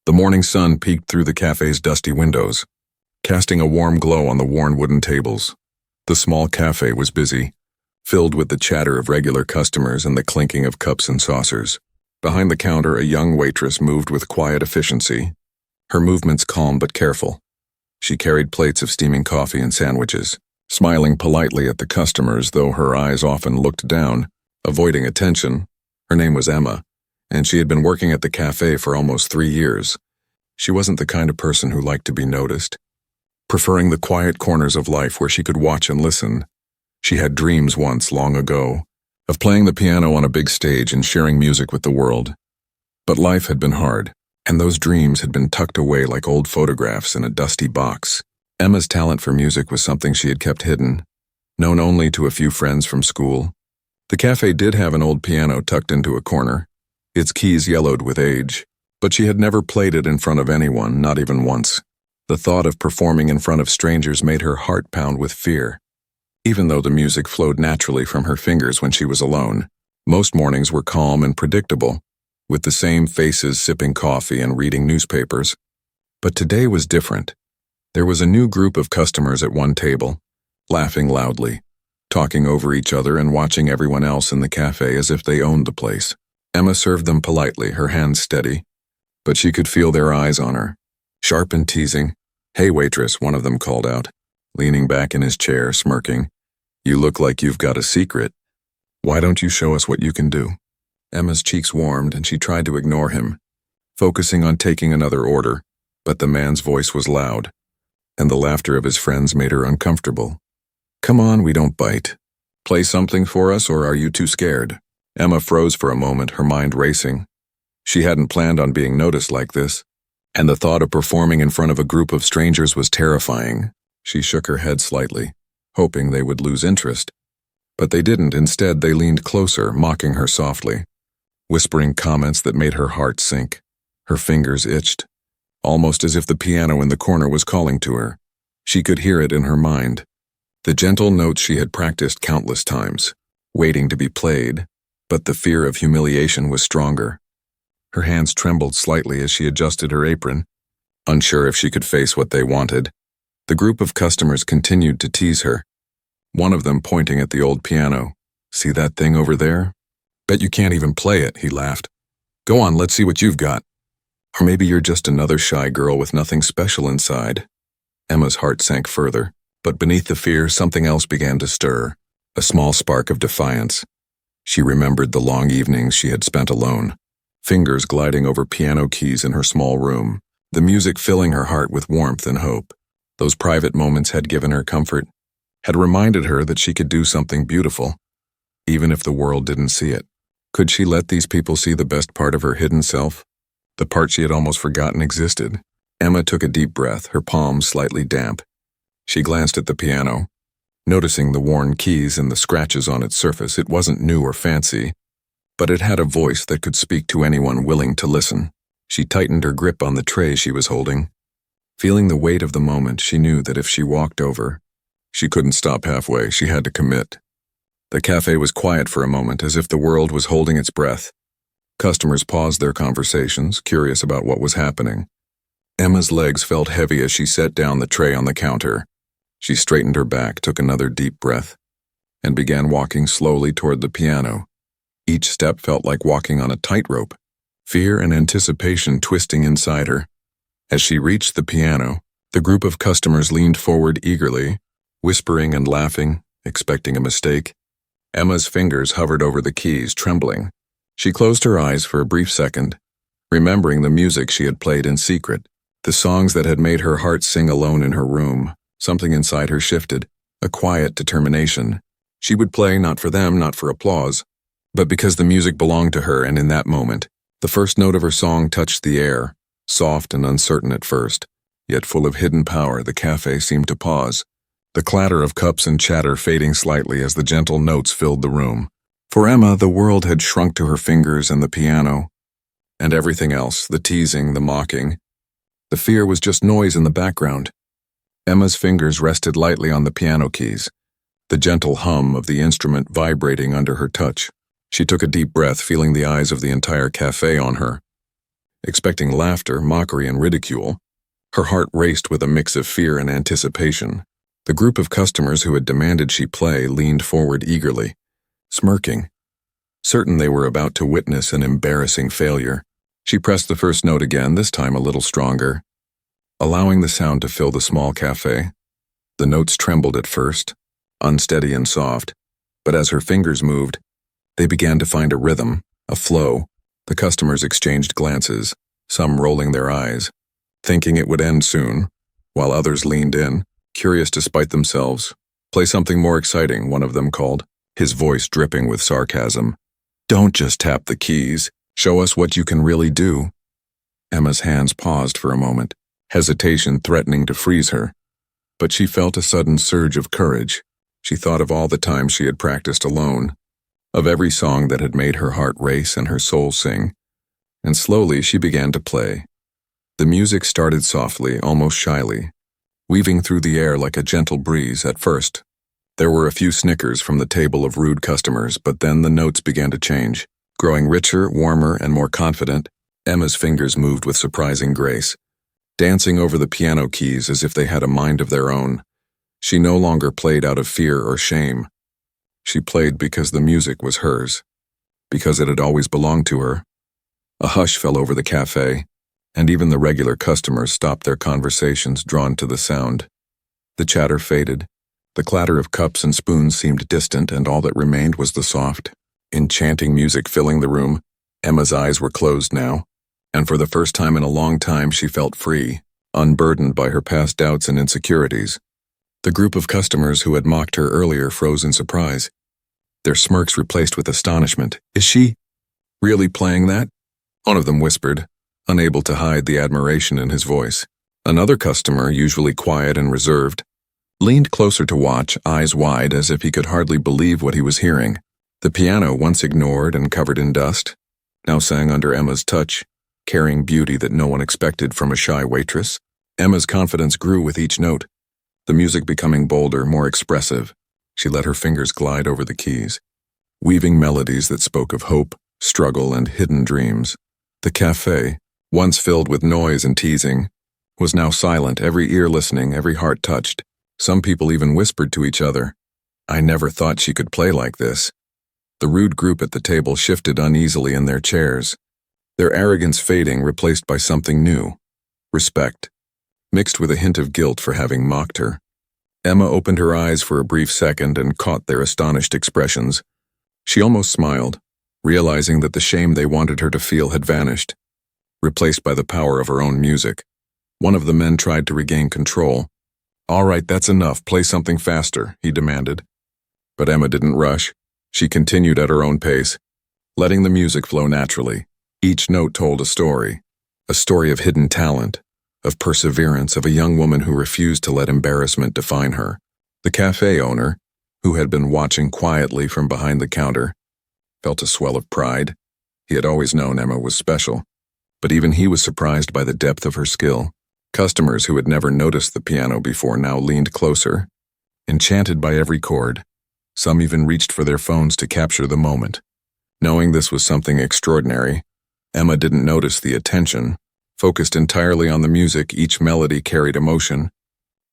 The morning sun peeked through the cafe's dusty windows, casting a warm glow on the worn wooden tables. The small cafe was busy, filled with the chatter of regular customers and the clinking of cups and saucers. Behind the counter, a young waitress moved with quiet efficiency, her movements calm but careful. She carried plates of steaming coffee and sandwiches, smiling politely at the customers, though her eyes often looked down, avoiding attention. Her name was Emma, and she had been working at the cafe for almost 3 years. She wasn't the kind of person who liked to be noticed, preferring the quiet corners of life where she could watch and listen. She had dreams once, long ago, of playing the piano on a big stage and sharing music with the world. But life had been hard, and those dreams had been tucked away like old photographs in a dusty box. Emma's talent for music was something she had kept hidden, known only to a few friends from school. The cafe did have an old piano tucked into a corner, its keys yellowed with age, but she had never played it in front of anyone, not even once. The thought of performing in front of strangers made her heart pound with fear. Even though the music flowed naturally from her fingers when she was alone, most mornings were calm and predictable, with the same faces sipping coffee and reading newspapers. But today was different. There was a new group of customers at one table, laughing loudly, talking over each other and watching everyone else in the cafe as if they owned the place. Emma served them politely, her hands steady, but she could feel their eyes on her, sharp and teasing. "Hey, waitress," one of them called out, leaning back in his chair, smirking. "You look like you've got a secret. Why don't you show us what you can do?" Emma's cheeks warmed and she tried to ignore him, focusing on taking another order, but the man's voice was loud, and the laughter of his friends made her uncomfortable. "Come on, we don't bite. Play something for us, or are you too scared?" Emma froze for a moment, her mind racing. She hadn't planned on being noticed like this, and the thought of performing in front of a group of strangers was terrifying. She shook her head slightly, hoping they would lose interest. But they didn't. Instead, they leaned closer, mocking her softly, whispering comments that made her heart sink. Her fingers itched, almost as if the piano in the corner was calling to her. She could hear it in her mind, the gentle notes she had practiced countless times, waiting to be played, but the fear of humiliation was stronger. Her hands trembled slightly as she adjusted her apron, unsure if she could face what they wanted. The group of customers continued to tease her, one of them pointing at the old piano. "See that thing over there? Bet you can't even play it," he laughed. "Go on, let's see what you've got. Or maybe you're just another shy girl with nothing special inside." Emma's heart sank further, but beneath the fear, something else began to stir, a small spark of defiance. She remembered the long evenings she had spent alone, fingers gliding over piano keys in her small room, the music filling her heart with warmth and hope. Those private moments had given her comfort, had reminded her that she could do something beautiful, even if the world didn't see it. Could she let these people see the best part of her hidden self, the part she had almost forgotten existed? Emma took a deep breath, her palms slightly damp. She glanced at the piano, noticing the worn keys and the scratches on its surface. It wasn't new or fancy, but it had a voice that could speak to anyone willing to listen. She tightened her grip on the tray she was holding. Feeling the weight of the moment, she knew that if she walked over, she couldn't stop halfway. She had to commit. The cafe was quiet for a moment, as if the world was holding its breath. Customers paused their conversations, curious about what was happening. Emma's legs felt heavy as she set down the tray on the counter. She straightened her back, took another deep breath, and began walking slowly toward the piano. Each step felt like walking on a tightrope, fear and anticipation twisting inside her. As she reached the piano, the group of customers leaned forward eagerly, whispering and laughing, expecting a mistake. Emma's fingers hovered over the keys, trembling. She closed her eyes for a brief second, remembering the music she had played in secret, the songs that had made her heart sing alone in her room. Something inside her shifted, a quiet determination. She would play not for them, not for applause, but because the music belonged to her, and in that moment, the first note of her song touched the air, soft and uncertain at first, yet full of hidden power. The cafe seemed to pause, the clatter of cups and chatter fading slightly as the gentle notes filled the room. For Emma, the world had shrunk to her fingers and the piano, and everything else, the teasing, the mocking. The fear was just noise in the background. Emma's fingers rested lightly on the piano keys, the gentle hum of the instrument vibrating under her touch. She took a deep breath, feeling the eyes of the entire cafe on her. expecting laughter, mockery, and ridicule. Her heart raced with a mix of fear and anticipation. The group of customers who had demanded she play leaned forward eagerly, smirking, certain they were about to witness an embarrassing failure. She pressed the first note again, this time a little stronger, allowing the sound to fill the small cafe. The notes trembled at first, unsteady and soft, but as her fingers moved, they began to find a rhythm, a flow. The customers exchanged glances, some rolling their eyes, thinking it would end soon, while others leaned in, curious to spite themselves. "Play something more exciting," one of them called, his voice dripping with sarcasm. "Don't just tap the keys. Show us what you can really do." Emma's hands paused for a moment, hesitation threatening to freeze her. But she felt a sudden surge of courage. She thought of all the times she had practiced alone, of every song that had made her heart race and her soul sing, and slowly she began to play. The music started softly, almost shyly, weaving through the air like a gentle breeze. At first, there were a few snickers from the table of rude customers, but then the notes began to change. Growing richer, warmer, and more confident, Emma's fingers moved with surprising grace, dancing over the piano keys as if they had a mind of their own. She no longer played out of fear or shame. She played because the music was hers, because it had always belonged to her. A hush fell over the cafe, and even the regular customers stopped their conversations, drawn to the sound. The chatter faded. The clatter of cups and spoons seemed distant, and all that remained was the soft, enchanting music filling the room. Emma's eyes were closed now, and for the first time in a long time she felt free, unburdened by her past doubts and insecurities. The group of customers who had mocked her earlier froze in surprise, their smirks replaced with astonishment. "Is she really playing that?" one of them whispered, unable to hide the admiration in his voice. Another customer, usually quiet and reserved, leaned closer to watch, eyes wide as if he could hardly believe what he was hearing. The piano, once ignored and covered in dust, now sang under Emma's touch, carrying beauty that no one expected from a shy waitress. Emma's confidence grew with each note, the music becoming bolder, more expressive. She let her fingers glide over the keys, weaving melodies that spoke of hope, struggle, and hidden dreams. The cafe, once filled with noise and teasing, was now silent, every ear listening, every heart touched. Some people even whispered to each other, "I never thought she could play like this." The rude group at the table shifted uneasily in their chairs, their arrogance fading, replaced by something new, respect, mixed with a hint of guilt for having mocked her. Emma opened her eyes for a brief second and caught their astonished expressions. She almost smiled, realizing that the shame they wanted her to feel had vanished, replaced by the power of her own music. One of the men tried to regain control. "All right, that's enough. Play something faster," he demanded. But Emma didn't rush. She continued at her own pace, letting the music flow naturally. Each note told a story of hidden talent, of perseverance, of a young woman who refused to let embarrassment define her. The cafe owner, who had been watching quietly from behind the counter, felt a swell of pride. He had always known Emma was special, but even he was surprised by the depth of her skill. Customers who had never noticed the piano before now leaned closer, enchanted by every chord. Some even reached for their phones to capture the moment. Knowing this was something extraordinary, Emma didn't notice the attention. Focused entirely on the music, each melody carried emotion.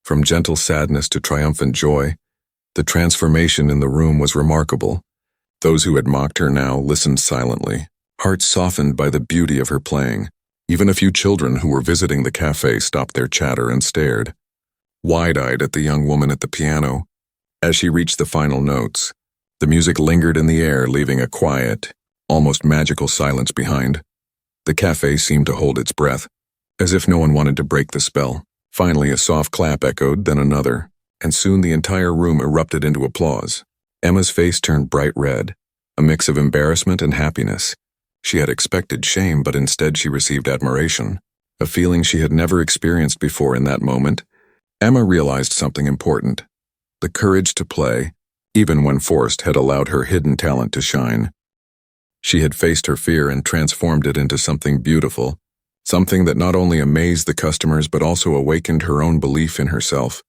From gentle sadness to triumphant joy, the transformation in the room was remarkable. Those who had mocked her now listened silently, hearts softened by the beauty of her playing. Even a few children who were visiting the cafe stopped their chatter and stared, wide-eyed at the young woman at the piano. As she reached the final notes, the music lingered in the air, leaving a quiet, almost magical silence behind. The cafe seemed to hold its breath, as if no one wanted to break the spell. Finally, a soft clap echoed, then another, and soon the entire room erupted into applause. Emma's face turned bright red, a mix of embarrassment and happiness. She had expected shame, but instead she received admiration, a feeling she had never experienced before. In that moment, Emma realized something important. The courage to play, even when forced, had allowed her hidden talent to shine. She had faced her fear and transformed it into something beautiful, something that not only amazed the customers but also awakened her own belief in herself.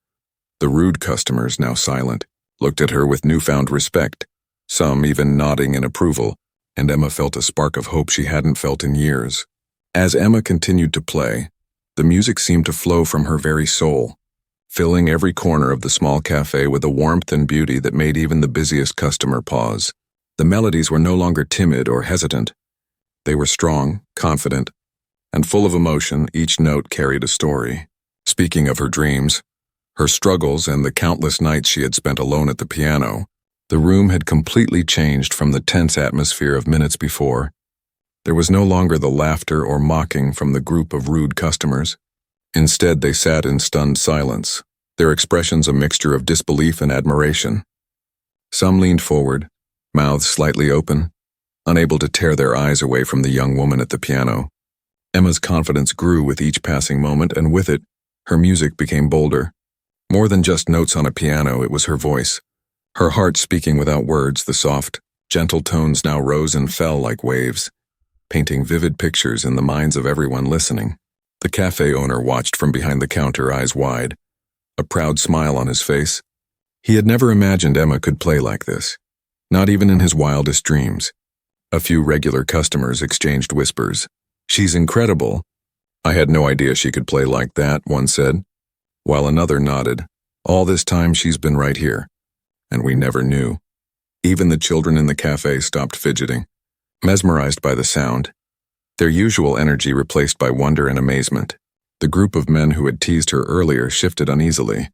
The rude customers, now silent, looked at her with newfound respect, some even nodding in approval, and Emma felt a spark of hope she hadn't felt in years. As Emma continued to play, the music seemed to flow from her very soul, filling every corner of the small cafe with a warmth and beauty that made even the busiest customer pause. The melodies were no longer timid or hesitant. They were strong, confident, and full of emotion. Each note carried a story. Speaking of her dreams, her struggles, and the countless nights she had spent alone at the piano, the room had completely changed from the tense atmosphere of minutes before. There was no longer the laughter or mocking from the group of rude customers. Instead, they sat in stunned silence, their expressions a mixture of disbelief and admiration. Some leaned forward, mouths slightly open, unable to tear their eyes away from the young woman at the piano. Emma's confidence grew with each passing moment, and with it, her music became bolder. More than just notes on a piano, it was her voice. Her heart speaking without words. The soft, gentle tones now rose and fell like waves, painting vivid pictures in the minds of everyone listening. The cafe owner watched from behind the counter, eyes wide, a proud smile on his face. He had never imagined Emma could play like this, not even in his wildest dreams. A few regular customers exchanged whispers. "She's incredible. I had no idea she could play like that," one said, while another nodded. "All this time she's been right here, and we never knew." Even the children in the cafe stopped fidgeting, mesmerized by the sound, their usual energy replaced by wonder and amazement. The group of men who had teased her earlier shifted uneasily,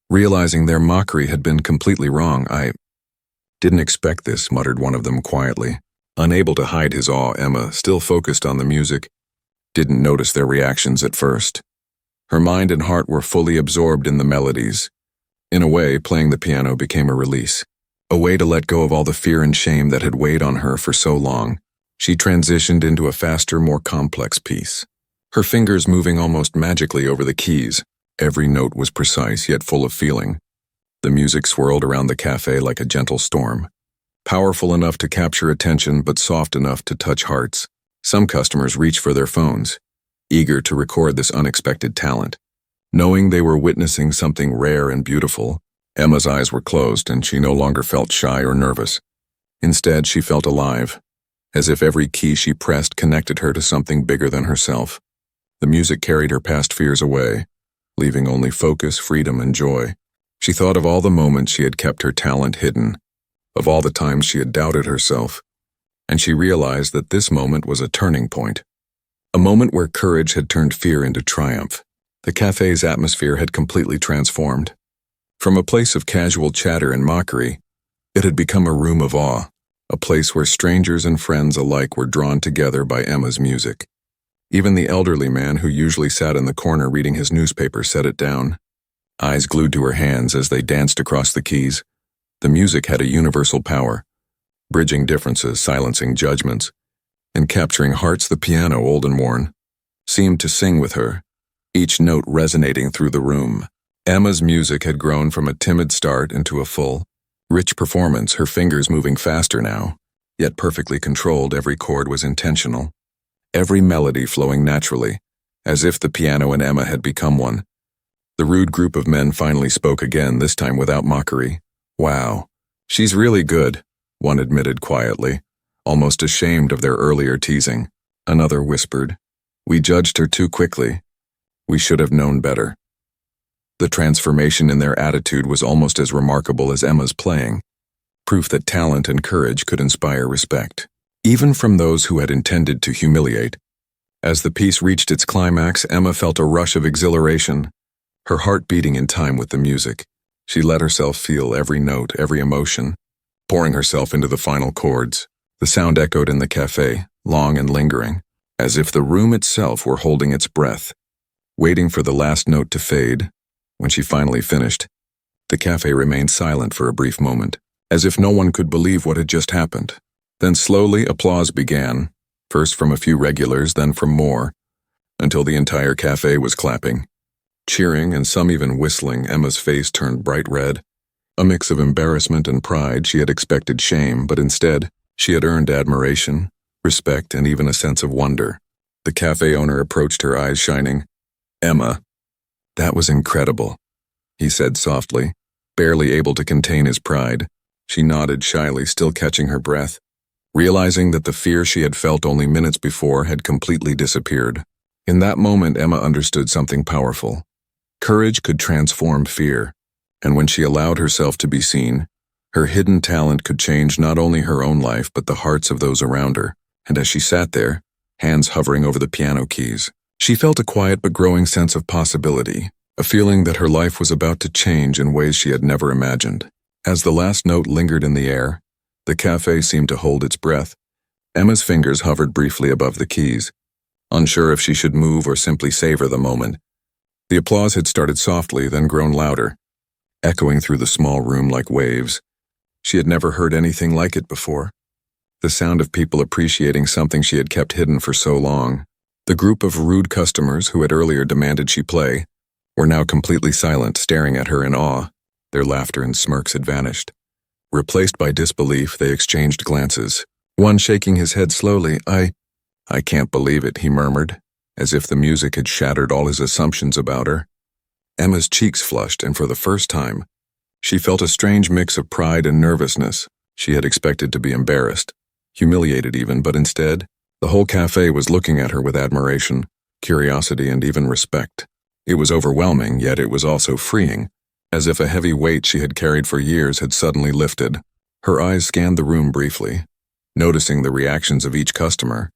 realizing their mockery had been completely wrong. "I didn't expect this," muttered one of them quietly. Unable to hide his awe, Emma, still focused on the music, didn't notice their reactions at first. Her mind and heart were fully absorbed in the melodies. In a way, playing the piano became a release, a way to let go of all the fear and shame that had weighed on her for so long. She transitioned into a faster, more complex piece, her fingers moving almost magically over the keys. Every note was precise yet full of feeling. The music swirled around the cafe like a gentle storm, powerful enough to capture attention but soft enough to touch hearts. Some customers reached for their phones, eager to record this unexpected talent. Knowing they were witnessing something rare and beautiful, Emma's eyes were closed and she no longer felt shy or nervous. Instead, she felt alive, as if every key she pressed connected her to something bigger than herself. The music carried her past fears away, leaving only focus, freedom, and joy. She thought of all the moments she had kept her talent hidden, of all the times she had doubted herself, and she realized that this moment was a turning point, a moment where courage had turned fear into triumph. The cafe's atmosphere had completely transformed. From a place of casual chatter and mockery, it had become a room of awe, a place where strangers and friends alike were drawn together by Emma's music. Even the elderly man who usually sat in the corner reading his newspaper set it down, eyes glued to her hands as they danced across the keys. The music had a universal power, bridging differences, silencing judgments, and capturing hearts. The piano, old and worn, seemed to sing with her, each note resonating through the room. Emma's music had grown from a timid start into a full, rich performance, her fingers moving faster now, yet perfectly controlled. Every chord was intentional, every melody flowing naturally, as if the piano and Emma had become one. The rude group of men finally spoke again, this time without mockery. "Wow, she's really good," one admitted quietly, almost ashamed of their earlier teasing. Another whispered, "We judged her too quickly. We should have known better." The transformation in their attitude was almost as remarkable as Emma's playing, proof that talent and courage could inspire respect, even from those who had intended to humiliate. As the piece reached its climax, Emma felt a rush of exhilaration, her heart beating in time with the music. She let herself feel every note, every emotion, pouring herself into the final chords. The sound echoed in the cafe, long and lingering, as if the room itself were holding its breath, waiting for the last note to fade. When she finally finished, the cafe remained silent for a brief moment, as if no one could believe what had just happened. Then slowly applause began, first from a few regulars, then from more, until the entire cafe was clapping, cheering, and some even whistling. Emma's face turned bright red, a mix of embarrassment and pride. She had expected shame, but instead, she had earned admiration, respect, and even a sense of wonder. The cafe owner approached her, eyes shining. "Emma, that was incredible," he said softly, barely able to contain his pride. She nodded shyly, still catching her breath. realizing that the fear she had felt only minutes before had completely disappeared. In that moment, Emma understood something powerful. Courage could transform fear, and when she allowed herself to be seen, her hidden talent could change not only her own life but the hearts of those around her. And as she sat there, hands hovering over the piano keys, she felt a quiet but growing sense of possibility, a feeling that her life was about to change in ways she had never imagined. As the last note lingered in the air, the cafe seemed to hold its breath. Emma's fingers hovered briefly above the keys, unsure if she should move or simply savor the moment. The applause had started softly, then grown louder, echoing through the small room like waves. She had never heard anything like it before. The sound of people appreciating something she had kept hidden for so long. The group of rude customers who had earlier demanded she play were now completely silent, staring at her in awe. Their laughter and smirks had vanished. Replaced by disbelief, they exchanged glances, one shaking his head slowly. I can't believe it, he murmured, as if the music had shattered all his assumptions about her. Emma's cheeks flushed, and for the first time, she felt a strange mix of pride and nervousness. She had expected to be embarrassed, humiliated even, but instead, the whole cafe was looking at her with admiration, curiosity, and even respect. It was overwhelming, yet it was also freeing, as if a heavy weight she had carried for years had suddenly lifted. Her eyes scanned the room briefly, noticing the reactions of each customer.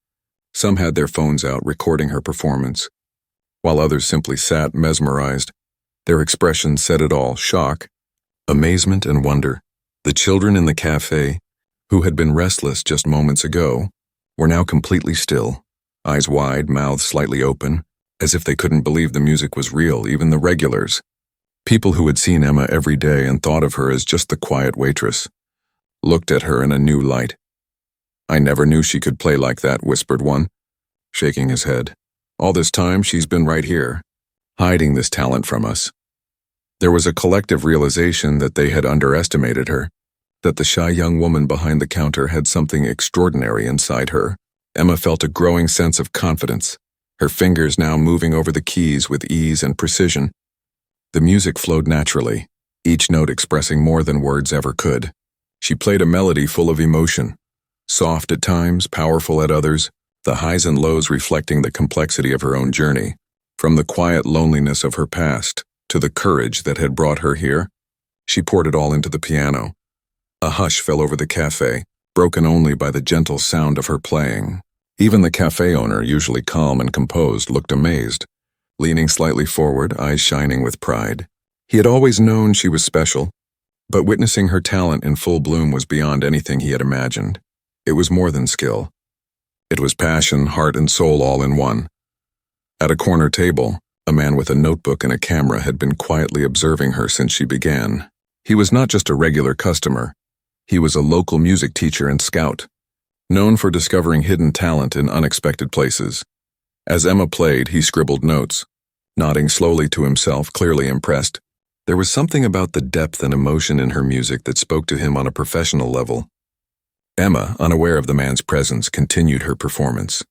Some had their phones out recording her performance, while others simply sat mesmerized. Their expressions said it all: shock, amazement, and wonder. The children in the cafe, who had been restless just moments ago, were now completely still, eyes wide, mouths slightly open, as if they couldn't believe the music was real. Even the regulars, people who had seen Emma every day and thought of her as just the quiet waitress, looked at her in a new light. I never knew she could play like that, whispered one, shaking his head. All this time she's been right here, hiding this talent from us. There was a collective realization that they had underestimated her, that the shy young woman behind the counter had something extraordinary inside her. Emma felt a growing sense of confidence, her fingers now moving over the keys with ease and precision. The music flowed naturally, each note expressing more than words ever could. She played a melody full of emotion, soft at times, powerful at others, the highs and lows reflecting the complexity of her own journey. From the quiet loneliness of her past to the courage that had brought her here, she poured it all into the piano. A hush fell over the cafe, broken only by the gentle sound of her playing. Even the cafe owner, usually calm and composed, looked amazed, leaning slightly forward, eyes shining with pride. He had always known she was special, but witnessing her talent in full bloom was beyond anything he had imagined. It was more than skill. It was passion, heart, and soul all in one. At a corner table, a man with a notebook and a camera had been quietly observing her since she began. He was not just a regular customer. He was a local music teacher and scout, known for discovering hidden talent in unexpected places. As Emma played, he scribbled notes, nodding slowly to himself, clearly impressed. There was something about the depth and emotion in her music that spoke to him on a professional level. Emma, unaware of the man's presence, continued her performance,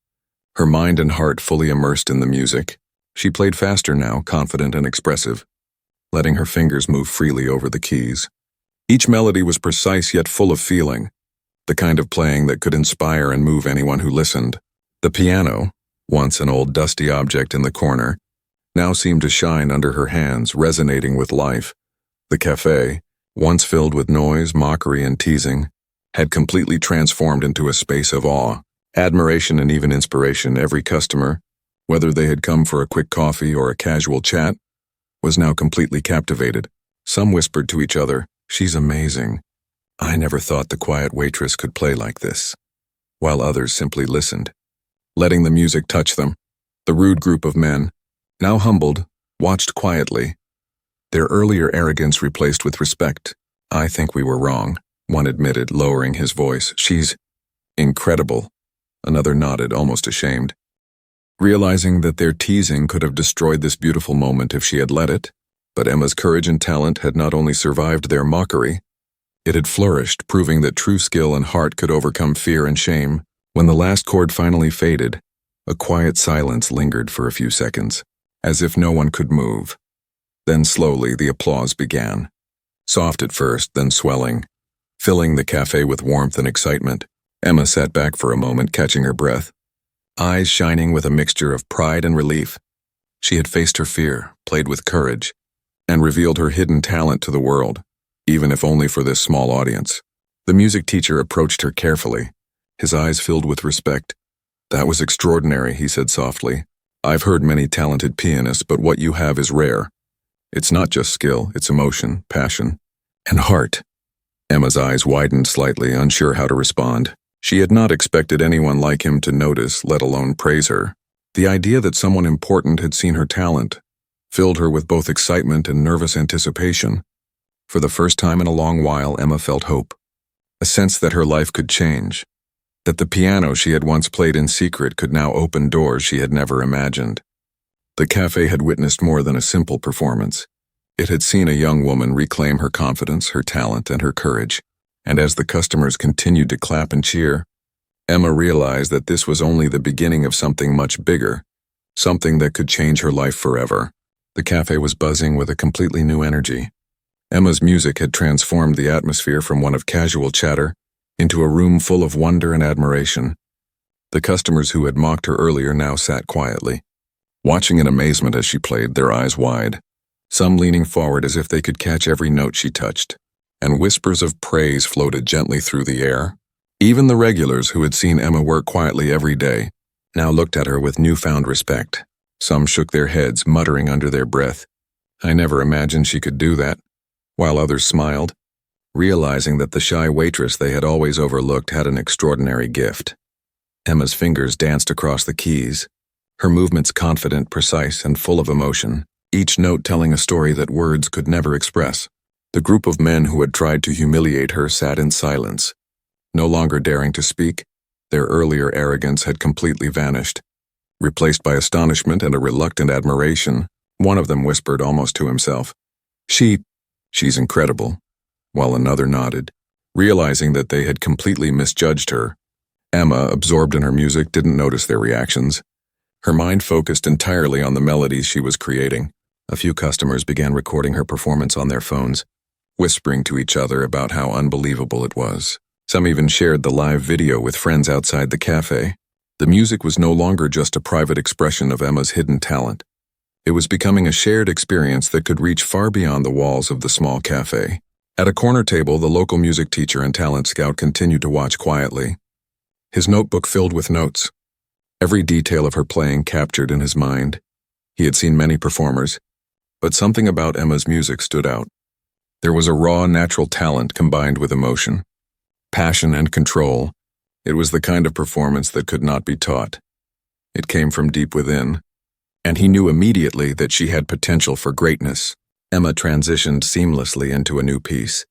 her mind and heart fully immersed in the music. She played faster now, confident and expressive, letting her fingers move freely over the keys. Each melody was precise yet full of feeling, the kind of playing that could inspire and move anyone who listened. The piano, once an old dusty object in the corner, now seemed to shine under her hands, resonating with life. The cafe, once filled with noise, mockery, and teasing, had completely transformed into a space of awe, admiration, and even inspiration. Every customer, whether they had come for a quick coffee or a casual chat, was now completely captivated. Some whispered to each other, "She's amazing. I never thought the quiet waitress could play like this," while others simply listened, letting the music touch them. The rude group of men, now humbled, watched quietly, their earlier arrogance replaced with respect. "I think we were wrong," one admitted, lowering his voice. "She's incredible," another nodded, almost ashamed, realizing that their teasing could have destroyed this beautiful moment if she had let it. But Emma's courage and talent had not only survived their mockery, it had flourished, proving that true skill and heart could overcome fear and shame. When the last chord finally faded, a quiet silence lingered for a few seconds, as if no one could move. Then slowly the applause began, soft at first, then swelling, filling the cafe with warmth and excitement. Emma sat back for a moment, catching her breath, eyes shining with a mixture of pride and relief. She had faced her fear, played with courage, and revealed her hidden talent to the world, even if only for this small audience. The music teacher approached her carefully, his eyes filled with respect. "That was extraordinary," he said softly. "I've heard many talented pianists, but what you have is rare. It's not just skill, it's emotion, passion, and heart." Emma's eyes widened slightly, unsure how to respond. She had not expected anyone like him to notice, let alone praise her. The idea that someone important had seen her talent filled her with both excitement and nervous anticipation. For the first time in a long while, Emma felt hope, a sense that her life could change, that the piano she had once played in secret could now open doors she had never imagined. The cafe had witnessed more than a simple performance. It had seen a young woman reclaim her confidence, her talent, and her courage, and as the customers continued to clap and cheer, Emma realized that this was only the beginning of something much bigger, something that could change her life forever. The cafe was buzzing with a completely new energy. Emma's music had transformed the atmosphere from one of casual chatter into a room full of wonder and admiration. The customers who had mocked her earlier now sat quietly, watching in amazement as she played, their eyes wide, some leaning forward as if they could catch every note she touched, and whispers of praise floated gently through the air. Even the regulars who had seen Emma work quietly every day now looked at her with newfound respect. Some shook their heads, muttering under their breath, "I never imagined she could do that," while others smiled, realizing that the shy waitress they had always overlooked had an extraordinary gift. Emma's fingers danced across the keys, her movements confident, precise, and full of emotion, each note telling a story that words could never express. The group of men who had tried to humiliate her sat in silence, no longer daring to speak. Their earlier arrogance had completely vanished, replaced by astonishment and a reluctant admiration. One of them whispered almost to himself, She's incredible," while another nodded, realizing that they had completely misjudged her. Emma, absorbed in her music, didn't notice their reactions. Her mind focused entirely on the melodies she was creating. A few customers began recording her performance on their phones, whispering to each other about how unbelievable it was. Some even shared the live video with friends outside the cafe. The music was no longer just a private expression of Emma's hidden talent. It was becoming a shared experience that could reach far beyond the walls of the small cafe. At a corner table, the local music teacher and talent scout continued to watch quietly, his notebook filled with notes, every detail of her playing captured in his mind. He had seen many performers, but something about Emma's music stood out. There was a raw, natural talent combined with emotion, passion, and control. It was the kind of performance that could not be taught. It came from deep within, and he knew immediately that she had potential for greatness. Emma transitioned seamlessly into a new piece,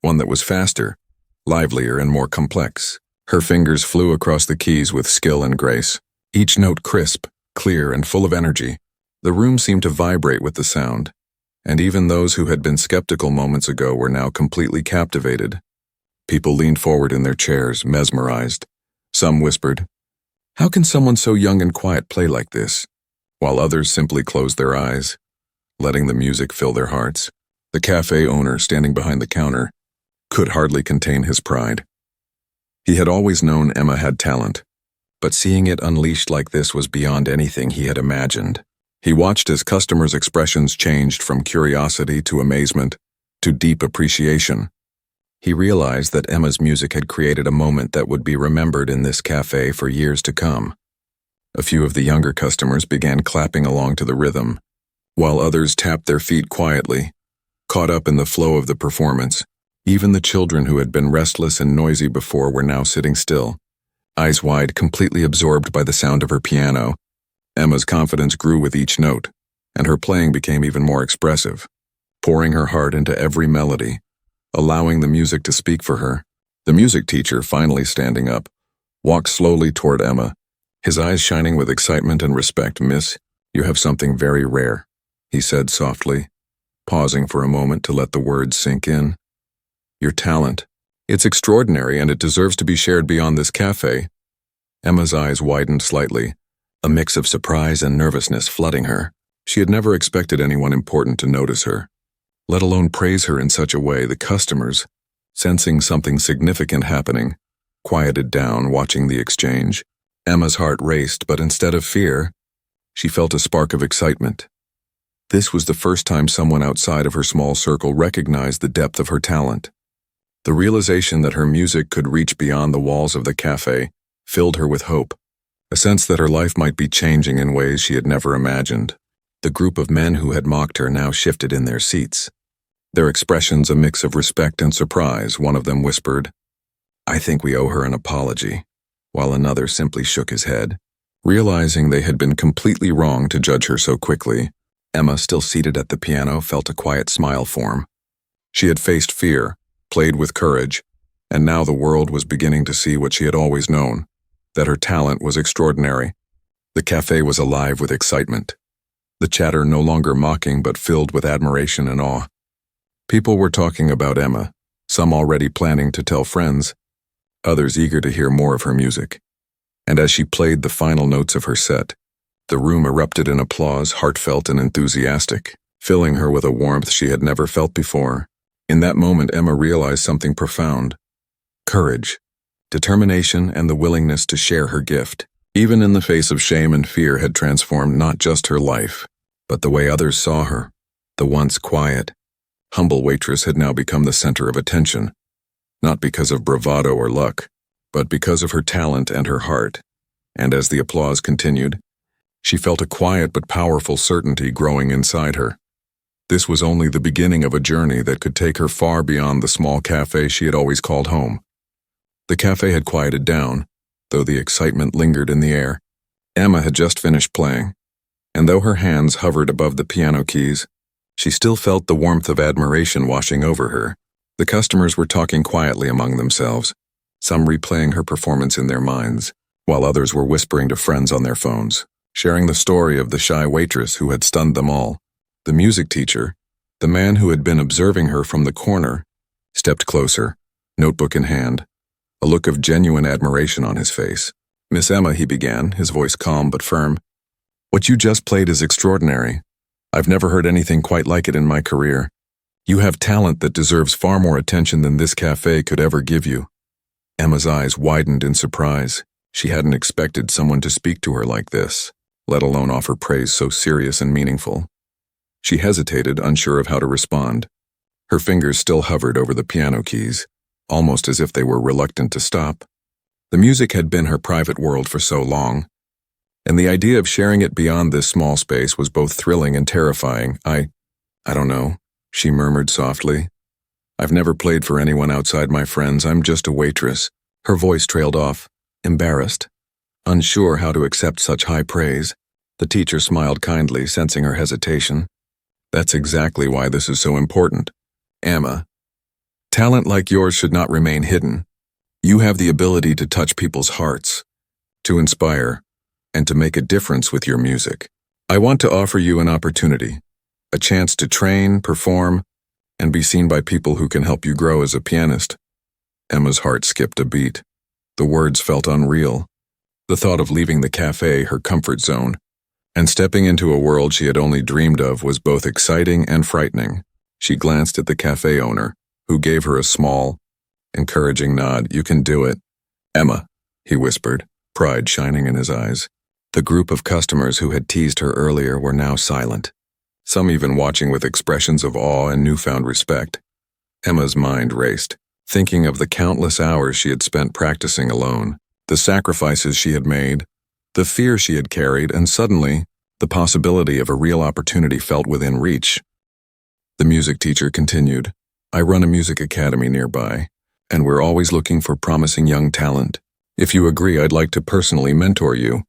one that was faster, livelier, and more complex. Her fingers flew across the keys with skill and grace, each note crisp, clear, and full of energy. The room seemed to vibrate with the sound, and even those who had been skeptical moments ago were now completely captivated. People leaned forward in their chairs, mesmerized. Some whispered, "How can someone so young and quiet play like this?" While others simply closed their eyes, letting the music fill their hearts. The cafe owner, standing behind the counter, could hardly contain his pride. He had always known Emma had talent, but seeing it unleashed like this was beyond anything he had imagined. He watched as customers' expressions changed from curiosity to amazement to deep appreciation. He realized that Emma's music had created a moment that would be remembered in this cafe for years to come. A few of the younger customers began clapping along to the rhythm, while others tapped their feet quietly, caught up in the flow of the performance. Even the children who had been restless and noisy before were now sitting still, eyes wide, completely absorbed by the sound of her piano. Emma's confidence grew with each note, and her playing became even more expressive, pouring her heart into every melody, allowing the music to speak for her. The music teacher, finally standing up, walked slowly toward Emma, his eyes shining with excitement and respect. "Miss, you have something very rare," he said softly, pausing for a moment to let the words sink in. "Your talent. It's extraordinary, and it deserves to be shared beyond this cafe." Emma's eyes widened slightly, a mix of surprise and nervousness flooding her. She had never expected anyone important to notice her, let alone praise her in such a way. The customers, sensing something significant happening, quieted down watching the exchange. Emma's heart raced, but instead of fear, she felt a spark of excitement. This was the first time someone outside of her small circle recognized the depth of her talent. The realization that her music could reach beyond the walls of the cafe filled her with hope, a sense that her life might be changing in ways she had never imagined. The group of men who had mocked her now shifted in their seats, their expressions a mix of respect and surprise. One of them whispered, "I think we owe her an apology," while another simply shook his head. Realizing they had been completely wrong to judge her so quickly, Emma, still seated at the piano, felt a quiet smile form. She had faced fear, played with courage, and now the world was beginning to see what she had always known, that her talent was extraordinary. The cafe was alive with excitement, the chatter no longer mocking but filled with admiration and awe. People were talking about Emma, some already planning to tell friends, others eager to hear more of her music. And as she played the final notes of her set, the room erupted in applause, heartfelt and enthusiastic, filling her with a warmth she had never felt before. In that moment, Emma realized something profound: courage, determination, and the willingness to share her gift, even in the face of shame and fear, had transformed not just her life, but the way others saw her. The once quiet, humble waitress had now become the center of attention, not because of bravado or luck, but because of her talent and her heart. And as the applause continued, she felt a quiet but powerful certainty growing inside her. This was only the beginning of a journey that could take her far beyond the small cafe she had always called home. The cafe had quieted down, though the excitement lingered in the air. Emma had just finished playing, and though her hands hovered above the piano keys, she still felt the warmth of admiration washing over her. The customers were talking quietly among themselves, some replaying her performance in their minds, while others were whispering to friends on their phones, sharing the story of the shy waitress who had stunned them all. The music teacher, the man who had been observing her from the corner, stepped closer, notebook in hand, a look of genuine admiration on his face. "Miss Emma," he began, his voice calm but firm, "what you just played is extraordinary. I've never heard anything quite like it in my career. You have talent that deserves far more attention than this cafe could ever give you." Emma's eyes widened in surprise. She hadn't expected someone to speak to her like this, let alone offer praise so serious and meaningful. She hesitated, unsure of how to respond. Her fingers still hovered over the piano keys, almost as if they were reluctant to stop. The music had been her private world for so long, and the idea of sharing it beyond this small space was both thrilling and terrifying. I don't know," she murmured softly. "I've never played for anyone outside my friends. I'm just a waitress." Her voice trailed off, embarrassed, unsure how to accept such high praise. The teacher smiled kindly, sensing her hesitation. "That's exactly why this is so important, Emma. Talent like yours should not remain hidden. You have the ability to touch people's hearts, to inspire, and to make a difference with your music. I want to offer you an opportunity, a chance to train, perform, and be seen by people who can help you grow as a pianist." Emma's heart skipped a beat. The words felt unreal. The thought of leaving the cafe, her comfort zone, and stepping into a world she had only dreamed of was both exciting and frightening. She glanced at the cafe owner, who gave her a small, encouraging nod. "You can do it, Emma," he whispered, pride shining in his eyes. The group of customers who had teased her earlier were now silent, some even watching with expressions of awe and newfound respect. Emma's mind raced, thinking of the countless hours she had spent practicing alone, the sacrifices she had made, the fear she had carried, and suddenly, the possibility of a real opportunity felt within reach. The music teacher continued, "I run a music academy nearby, and we're always looking for promising young talent. If you agree, I'd like to personally mentor you,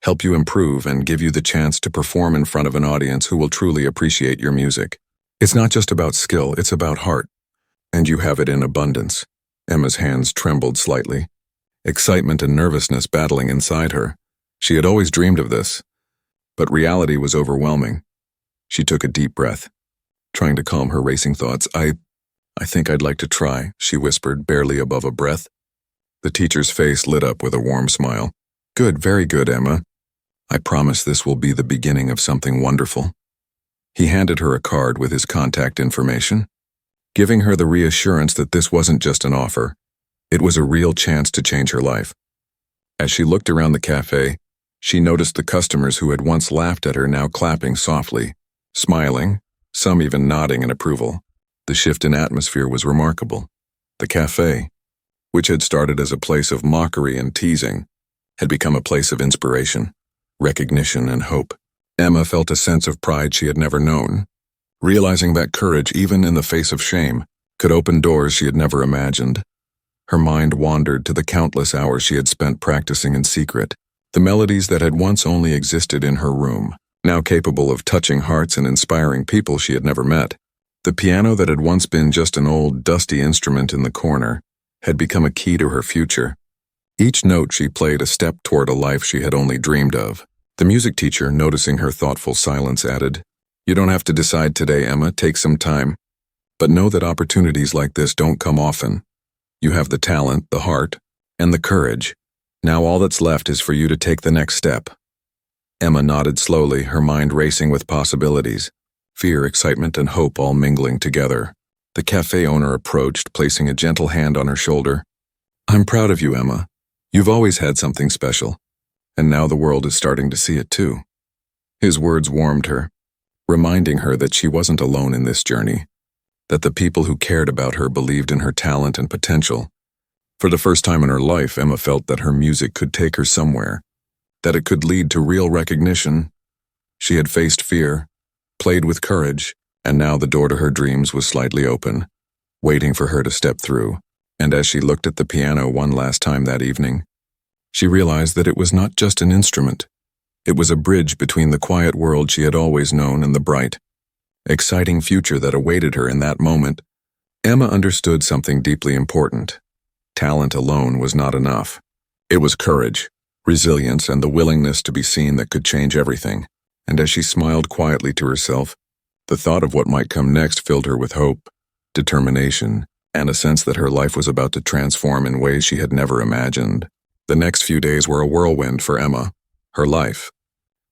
help you improve, and give you the chance to perform in front of an audience who will truly appreciate your music. It's not just about skill, it's about heart, and you have it in abundance." Emma's hands trembled slightly, excitement and nervousness battling inside her. She had always dreamed of this, but reality was overwhelming. She took a deep breath, trying to calm her racing thoughts. I think I'd like to try," she whispered, barely above a breath. The teacher's face lit up with a warm smile. "Good, very good, Emma. I promise this will be the beginning of something wonderful." He handed her a card with his contact information, giving her the reassurance that this wasn't just an offer. It was a real chance to change her life. As she looked around the cafe, she noticed the customers who had once laughed at her now clapping softly, smiling, some even nodding in approval. The shift in atmosphere was remarkable. The cafe, which had started as a place of mockery and teasing, had become a place of inspiration, recognition, and hope. Emma felt a sense of pride she had never known, realizing that courage, even in the face of shame, could open doors she had never imagined. Her mind wandered to the countless hours she had spent practicing in secret, the melodies that had once only existed in her room, now capable of touching hearts and inspiring people she had never met. The piano that had once been just an old, dusty instrument in the corner had become a key to her future. Each note she played a step toward a life she had only dreamed of. The music teacher, noticing her thoughtful silence, added, "You don't have to decide today, Emma. Take some time. But know that opportunities like this don't come often. You have the talent, the heart, and the courage. Now all that's left is for you to take the next step." Emma nodded slowly, her mind racing with possibilities, fear, excitement, and hope all mingling together. The cafe owner approached, placing a gentle hand on her shoulder. "I'm proud of you, Emma. You've always had something special, and now the world is starting to see it too." His words warmed her, reminding her that she wasn't alone in this journey, that the people who cared about her believed in her talent and potential. For the first time in her life, Emma felt that her music could take her somewhere, that it could lead to real recognition. She had faced fear, played with courage, and now the door to her dreams was slightly open, waiting for her to step through. And as she looked at the piano one last time that evening, she realized that it was not just an instrument. It was a bridge between the quiet world she had always known and the bright, exciting future that awaited her in that moment. Emma understood something deeply important. Talent alone was not enough. It was courage, resilience, and the willingness to be seen that could change everything. And as she smiled quietly to herself, the thought of what might come next filled her with hope, determination, and a sense that her life was about to transform in ways she had never imagined. The next few days were a whirlwind for Emma. Her life,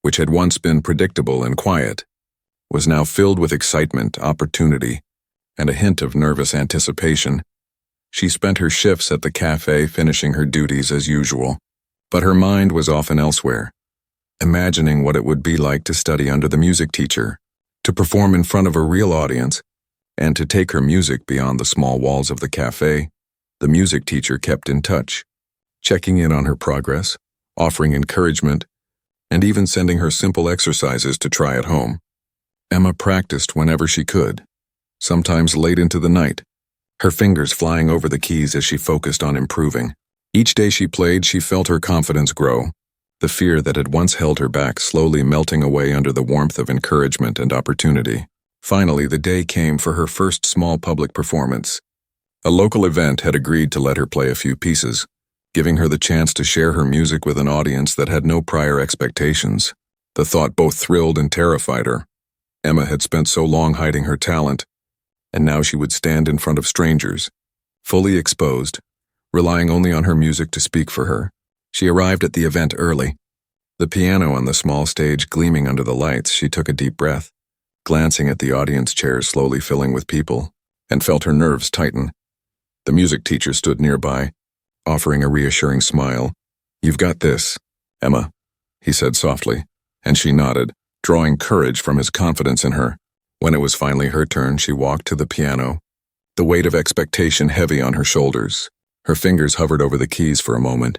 which had once been predictable and quiet, was now filled with excitement, opportunity, and a hint of nervous anticipation. She spent her shifts at the cafe finishing her duties as usual, but her mind was often elsewhere, imagining what it would be like to study under the music teacher, to perform in front of a real audience, and to take her music beyond the small walls of the cafe. The music teacher kept in touch, checking in on her progress, offering encouragement, and even sending her simple exercises to try at home. Emma practiced whenever she could, sometimes late into the night, her fingers flying over the keys as she focused on improving. Each day she played, she felt her confidence grow, the fear that had once held her back slowly melting away under the warmth of encouragement and opportunity. Finally, the day came for her first small public performance. A local event had agreed to let her play a few pieces, giving her the chance to share her music with an audience that had no prior expectations. The thought both thrilled and terrified her. Emma had spent so long hiding her talent, and now she would stand in front of strangers, fully exposed, relying only on her music to speak for her. She arrived at the event early. The piano on the small stage gleaming under the lights, she took a deep breath, glancing at the audience chairs slowly filling with people, and felt her nerves tighten. The music teacher stood nearby, offering a reassuring smile. "You've got this, Emma," he said softly, and she nodded, drawing courage from his confidence in her. When it was finally her turn, she walked to the piano, the weight of expectation heavy on her shoulders. Her fingers hovered over the keys for a moment,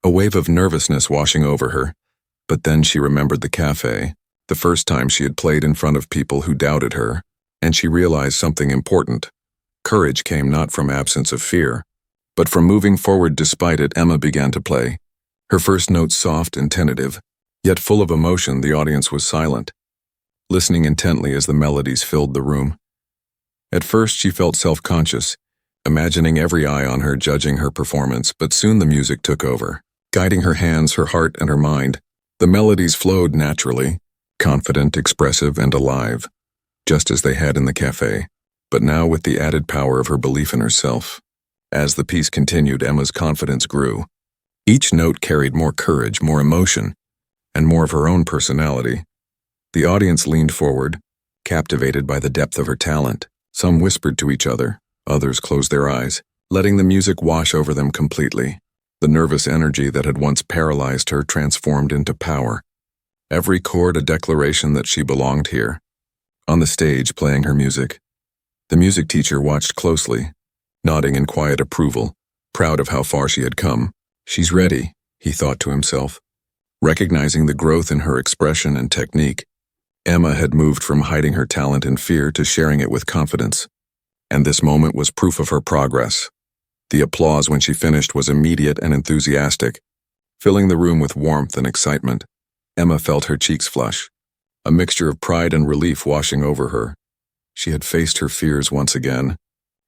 a wave of nervousness washing over her. But then she remembered the cafe, the first time she had played in front of people who doubted her, and she realized something important. Courage came not from absence of fear, but from moving forward despite it. Emma began to play, her first notes soft and tentative, yet full of emotion. The audience was silent, listening intently as the melodies filled the room. At first she felt self-conscious, imagining every eye on her judging her performance, but soon the music took over, guiding her hands, her heart, and her mind. The melodies flowed naturally, confident, expressive, and alive, just as they had in the cafe, but now with the added power of her belief in herself. As the piece continued, Emma's confidence grew. Each note carried more courage, more emotion, and more of her own personality. The audience leaned forward, captivated by the depth of her talent. Some whispered to each other, others closed their eyes, letting the music wash over them completely. The nervous energy that had once paralyzed her transformed into power. Every chord a declaration that she belonged here. On the stage, playing her music, the music teacher watched closely, nodding in quiet approval, proud of how far she had come. She's ready, he thought to himself. Recognizing the growth in her expression and technique, Emma had moved from hiding her talent in fear to sharing it with confidence. And this moment was proof of her progress. The applause when she finished was immediate and enthusiastic, filling the room with warmth and excitement. Emma felt her cheeks flush, a mixture of pride and relief washing over her. She had faced her fears once again,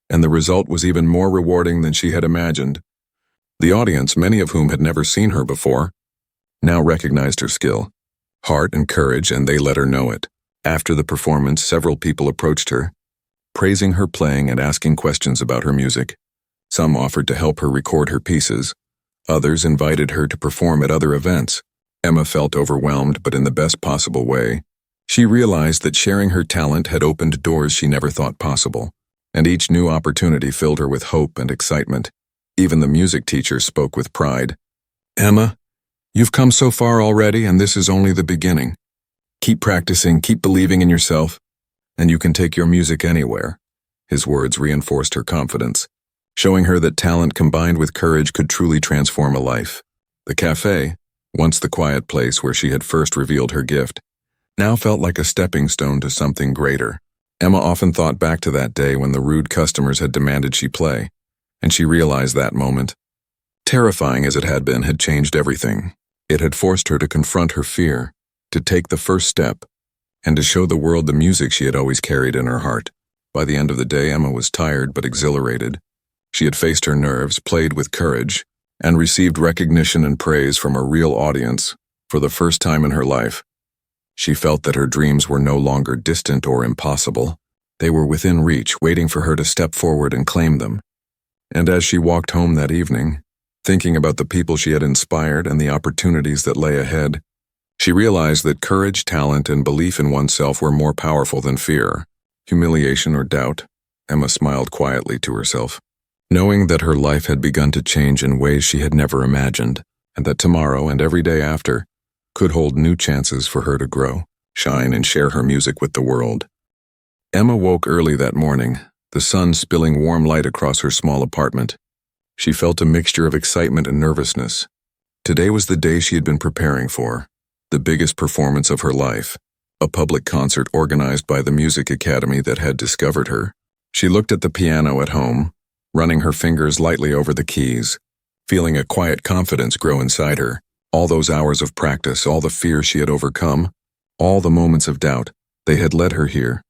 and the result was even more rewarding than she had imagined. The audience, many of whom had never seen her before, now recognized her skill, heart, and courage, and they let her know it. After the performance, several people approached her, praising her playing and asking questions about her music. Some offered to help her record her pieces. Others invited her to perform at other events. Emma felt overwhelmed, but in the best possible way. She realized that sharing her talent had opened doors she never thought possible, and each new opportunity filled her with hope and excitement. Even the music teacher spoke with pride. "Emma, you've come so far already, and this is only the beginning. Keep practicing, keep believing in yourself, and you can take your music anywhere." His words reinforced her confidence, showing her that talent combined with courage could truly transform a life. The cafe, once the quiet place where she had first revealed her gift, now felt like a stepping stone to something greater. Emma often thought back to that day when the rude customers had demanded she play, and she realized that moment, terrifying as it had been, had changed everything. It had forced her to confront her fear, to take the first step, and to show the world the music she had always carried in her heart. By the end of the day, Emma was tired but exhilarated. She had faced her nerves, played with courage, and received recognition and praise from a real audience for the first time in her life. She felt that her dreams were no longer distant or impossible. They were within reach, waiting for her to step forward and claim them. And as she walked home that evening, thinking about the people she had inspired and the opportunities that lay ahead, she realized that courage, talent, and belief in oneself were more powerful than fear, humiliation, or doubt. Emma smiled quietly to herself, knowing that her life had begun to change in ways she had never imagined, and that tomorrow and every day after could hold new chances for her to grow, shine, and share her music with the world. Emma woke early that morning, the sun spilling warm light across her small apartment. She felt a mixture of excitement and nervousness. Today was the day she had been preparing for, the biggest performance of her life, a public concert organized by the music academy that had discovered her. She looked at the piano at home, running her fingers lightly over the keys, feeling a quiet confidence grow inside her. All those hours of practice, all the fears she had overcome, all the moments of doubt, they had led her here.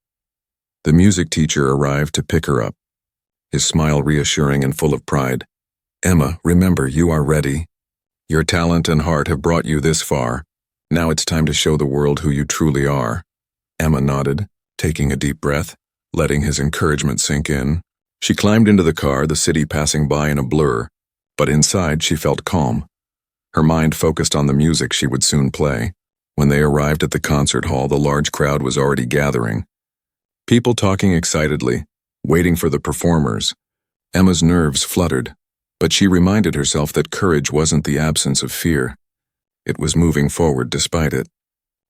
The music teacher arrived to pick her up, his smile reassuring and full of pride. "Emma, remember, you are ready. Your talent and heart have brought you this far. Now it's time to show the world who you truly are." Emma nodded, taking a deep breath, letting his encouragement sink in. She climbed into the car, the city passing by in a blur, but inside she felt calm. Her mind focused on the music she would soon play. When they arrived at the concert hall, the large crowd was already gathering, people talking excitedly, waiting for the performers. Emma's nerves fluttered, but she reminded herself that courage wasn't the absence of fear. It was moving forward despite it.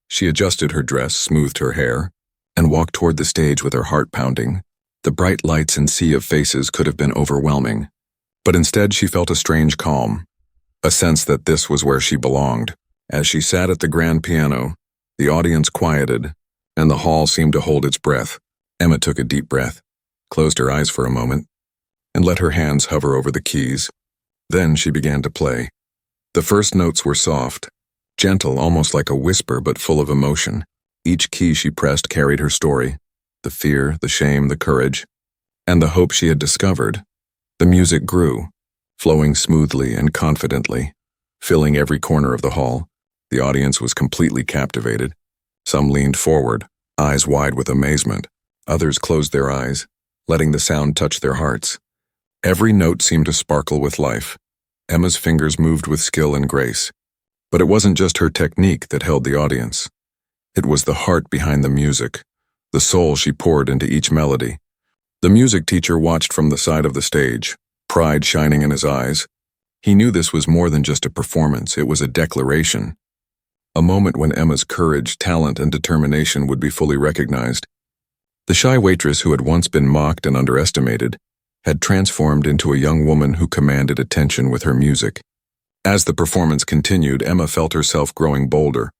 She adjusted her dress, smoothed her hair, and walked toward the stage with her heart pounding. The bright lights and sea of faces could have been overwhelming, but instead she felt a strange calm, a sense that this was where she belonged. As she sat at the grand piano, the audience quieted, and the hall seemed to hold its breath. Emma took a deep breath, closed her eyes for a moment, and let her hands hover over the keys. Then she began to play. The first notes were soft, gentle, almost like a whisper, but full of emotion. Each key she pressed carried her story, the fear, the shame, the courage, and the hope she had discovered. The music grew, flowing smoothly and confidently, filling every corner of the hall. The audience was completely captivated. Some leaned forward, eyes wide with amazement. Others closed their eyes, letting the sound touch their hearts. Every note seemed to sparkle with life. Emma's fingers moved with skill and grace. But it wasn't just her technique that held the audience. It was the heart behind the music, the soul she poured into each melody. The music teacher watched from the side of the stage, pride shining in his eyes. He knew this was more than just a performance, it was a declaration. A moment when Emma's courage, talent, and determination would be fully recognized. The shy waitress who had once been mocked and underestimated had transformed into a young woman who commanded attention with her music. As the performance continued, Emma felt herself growing bolder.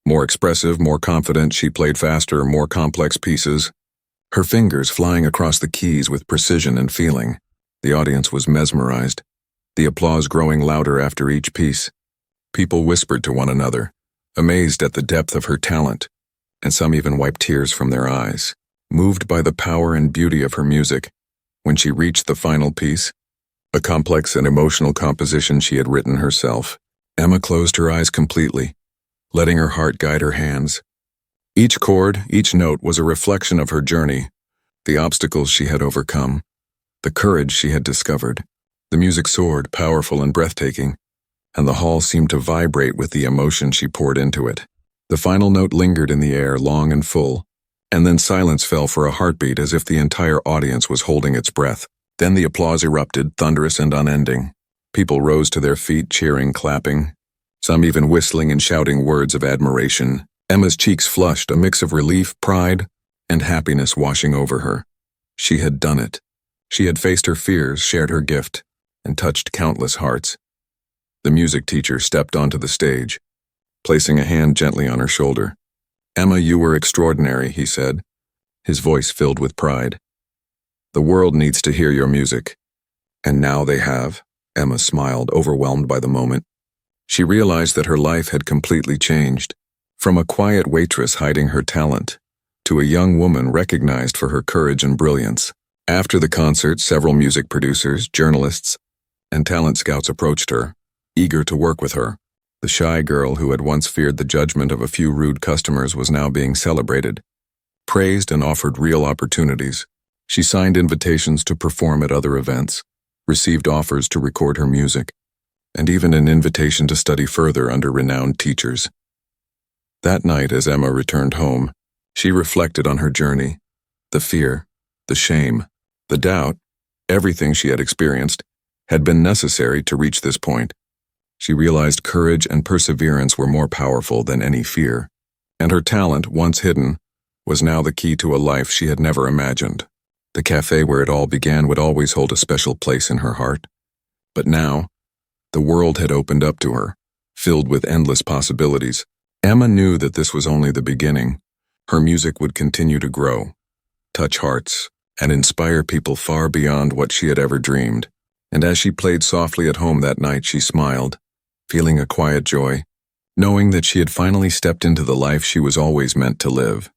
More expressive, more confident, she played faster, more complex pieces, her fingers flying across the keys with precision and feeling. The audience was mesmerized, the applause growing louder after each piece. People whispered to one another, amazed at the depth of her talent, and some even wiped tears from their eyes, moved by the power and beauty of her music. When she reached the final piece, a complex and emotional composition she had written herself, Emma closed her eyes completely, letting her heart guide her hands. Each chord, each note was a reflection of her journey, the obstacles she had overcome, the courage she had discovered. The music soared, powerful and breathtaking, and the hall seemed to vibrate with the emotion she poured into it. The final note lingered in the air, long and full, and then silence fell for a heartbeat as if the entire audience was holding its breath. Then the applause erupted, thunderous and unending. People rose to their feet, cheering, clapping, some even whistling and shouting words of admiration. Emma's cheeks flushed, a mix of relief, pride, and happiness washing over her. She had done it. She had faced her fears, shared her gift, and touched countless hearts. The music teacher stepped onto the stage, placing a hand gently on her shoulder. "Emma, you were extraordinary," he said, his voice filled with pride. "The world needs to hear your music." And now they have. Emma smiled, overwhelmed by the moment. She realized that her life had completely changed, from a quiet waitress hiding her talent to a young woman recognized for her courage and brilliance. After the concert, several music producers, journalists, and talent scouts approached her, eager to work with her. The shy girl who had once feared the judgment of a few rude customers was now being celebrated, praised, and offered real opportunities. She signed invitations to perform at other events, received offers to record her music, and even an invitation to study further under renowned teachers. That night, as Emma returned home, she reflected on her journey, the fear, the shame, the doubt, everything she had experienced had been necessary to reach this point. She realized courage and perseverance were more powerful than any fear, and her talent, once hidden, was now the key to a life she had never imagined. The cafe where it all began would always hold a special place in her heart. But now, the world had opened up to her, filled with endless possibilities. Emma knew that this was only the beginning. Her music would continue to grow, touch hearts, and inspire people far beyond what she had ever dreamed. And as she played softly at home that night, she smiled, feeling a quiet joy, knowing that she had finally stepped into the life she was always meant to live.